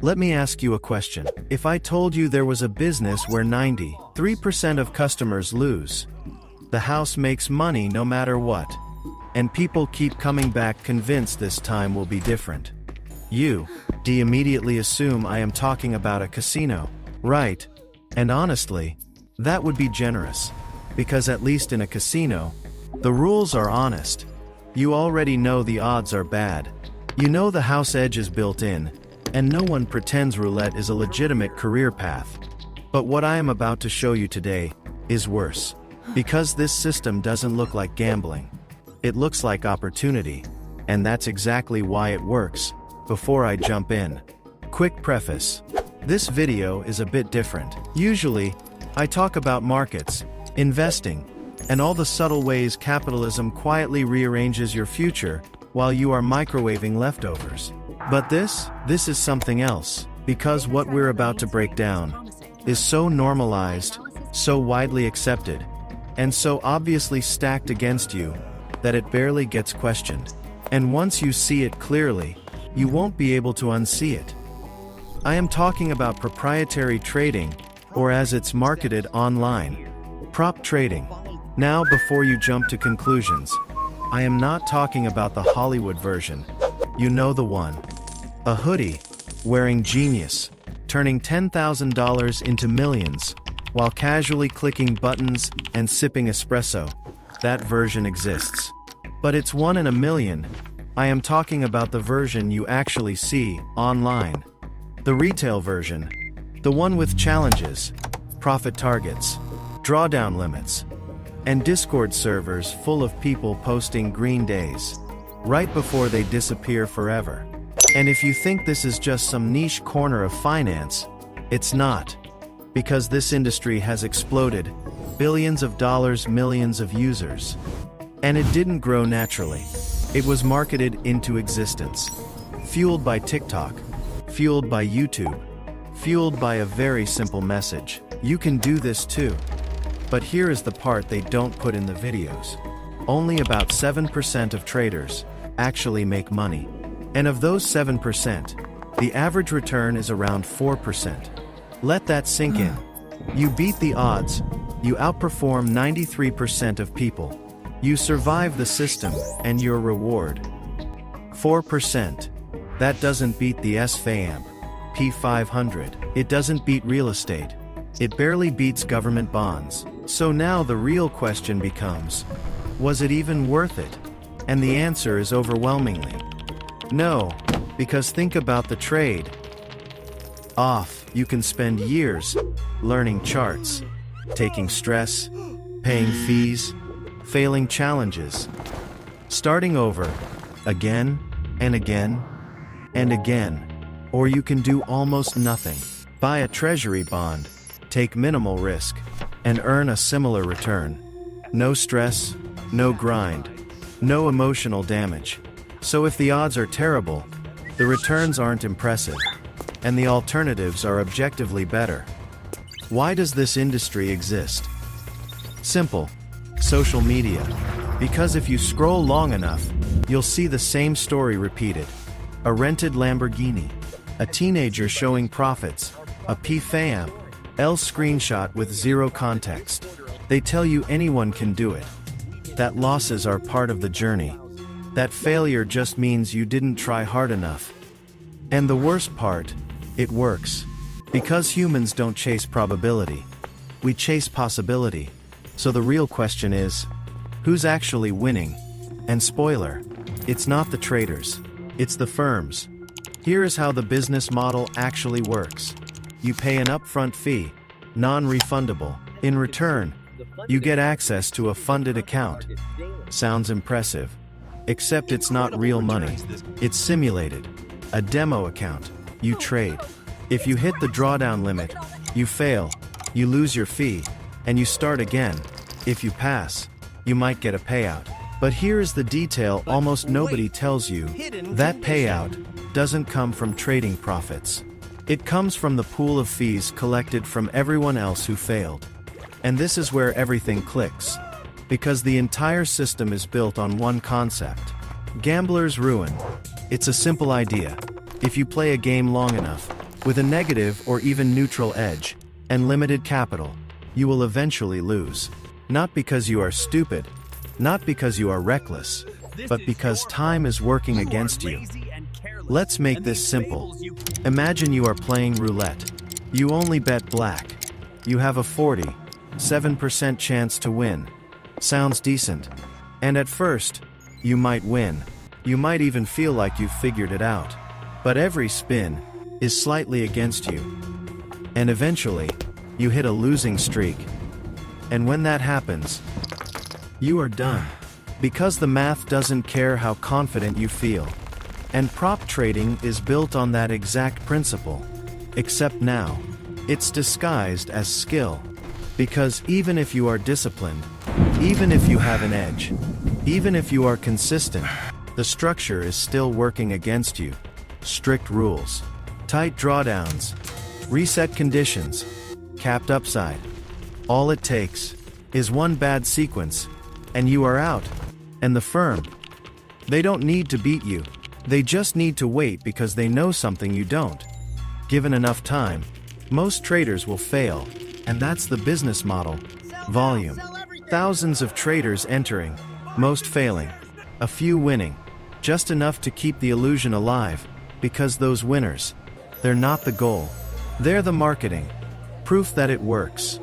Let me ask you a question. If I told you there was a business where 93% of customers lose, the house makes money no matter what, and people keep coming back convinced this time will be different, you immediately assume I am talking about a casino, right? And honestly, that would be generous, because at least in a casino, the rules are honest. You already know the odds are bad. You know the house edge is built in, and no one pretends roulette is a legitimate career path. But what I am about to show you today is worse, because this system doesn't look like gambling. It looks like opportunity, and that's exactly why it works. Before I jump in, quick preface. This video is a bit different. Usually, I talk about markets, investing, and all the subtle ways capitalism quietly rearranges your future while you are microwaving leftovers. But this is something else, because what we're about to break down is so normalized, so widely accepted, and so obviously stacked against you that it barely gets questioned. And once you see it clearly, you won't be able to unsee it. I am talking about proprietary trading, or as it's marketed online, prop trading. Now, before you jump to conclusions, I am not talking about the Hollywood version. You know the one. A hoodie, wearing genius, turning $10,000 into millions, while casually clicking buttons and sipping espresso. That version exists. But it's one in a million. I am talking about the version you actually see online. The retail version. The one with challenges, profit targets, drawdown limits, and Discord servers full of people posting green days, right before they disappear forever. And if you think this is just some niche corner of finance, it's not. Because this industry has exploded, billions of dollars, millions of users. And it didn't grow naturally. It was marketed into existence. Fueled by TikTok, fueled by YouTube, fueled by a very simple message. You can do this too. But here is the part they don't put in the videos. Only about 7% of traders actually make money. And of those 7%, the average return is around 4%. Let that sink in. You beat the odds. You outperform 93% of people. You survive the system, and your reward. 4%. That doesn't beat the S&P P500. It doesn't beat real estate. It barely beats government bonds. So now the real question becomes, was it even worth it? And the answer is overwhelmingly no, because think about the trade. Off, you can spend years learning charts, taking stress, paying fees, failing challenges, starting over, again, and again, and again. Or you can do almost nothing, buy a treasury bond, take minimal risk, and earn a similar return. No stress, no grind, no emotional damage. So if the odds are terrible, the returns aren't impressive, and the alternatives are objectively better. Why does this industry exist? Simple. Social media. Because if you scroll long enough, you'll see the same story repeated. A rented Lamborghini, a teenager showing profits, a P-Fam, L screenshot with zero context. They tell you anyone can do it. That losses are part of the journey. That failure just means you didn't try hard enough. And the worst part, it works. Because humans don't chase probability. We chase possibility. So the real question is, who's actually winning? And spoiler, it's not the traders. It's the firms. Here is how the business model actually works. You pay an upfront fee, non-refundable. In return, you get access to a funded account. Sounds impressive. Except it's not real money. It's simulated. A demo account. You trade. If you hit the drawdown limit, you fail, you lose your fee, and you start again. If you pass, you might get a payout. But here is the detail almost nobody tells you. That payout doesn't come from trading profits. It comes from the pool of fees collected from everyone else who failed. And this is where everything clicks. Because the entire system is built on one concept. Gambler's ruin. It's a simple idea. If you play a game long enough, With a negative or even neutral edge, and limited capital, you will eventually lose. Not because you are stupid, not because you are reckless, but because time is working against you. Let's make this simple. Imagine you are playing roulette. You only bet black. You have a 47% chance to win. Sounds decent. And at first, you might win. You might even feel like you've figured it out. But every spin is slightly against you. And eventually, you hit a losing streak. And when that happens, you are done. Because the math doesn't care how confident you feel. And prop trading is built on that exact principle. Except now, it's disguised as skill. Because even if you are disciplined, even if you have an edge, even if you are consistent, the structure is still working against you. Strict rules, tight drawdowns, reset conditions, capped upside. All it takes is one bad sequence, and you are out. And the firm, they don't need to beat you. They just need to wait because they know something you don't. Given enough time, most traders will fail, and that's the business model. Volume. Thousands of traders entering, most failing. A few winning. Just enough to keep the illusion alive, because those winners, they're not the goal. They're the marketing. Proof that it works.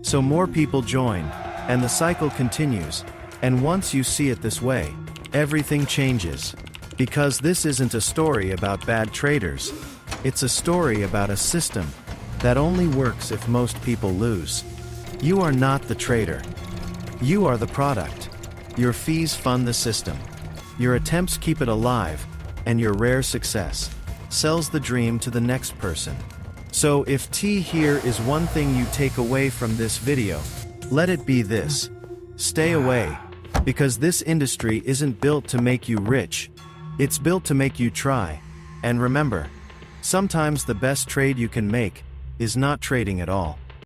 So more people join, and the cycle continues. And once you see it this way, everything changes. Because this isn't a story about bad traders. It's a story about a system that only works if most people lose. You are not the trader. You are the product. Your fees fund the system. Your attempts keep it alive, and your rare success sells the dream to the next person. So if T here is one thing you take away from this video, let it be this. Stay away. Because this industry isn't built to make you rich. It's built to make you try. And remember, sometimes the best trade you can make is not trading at all.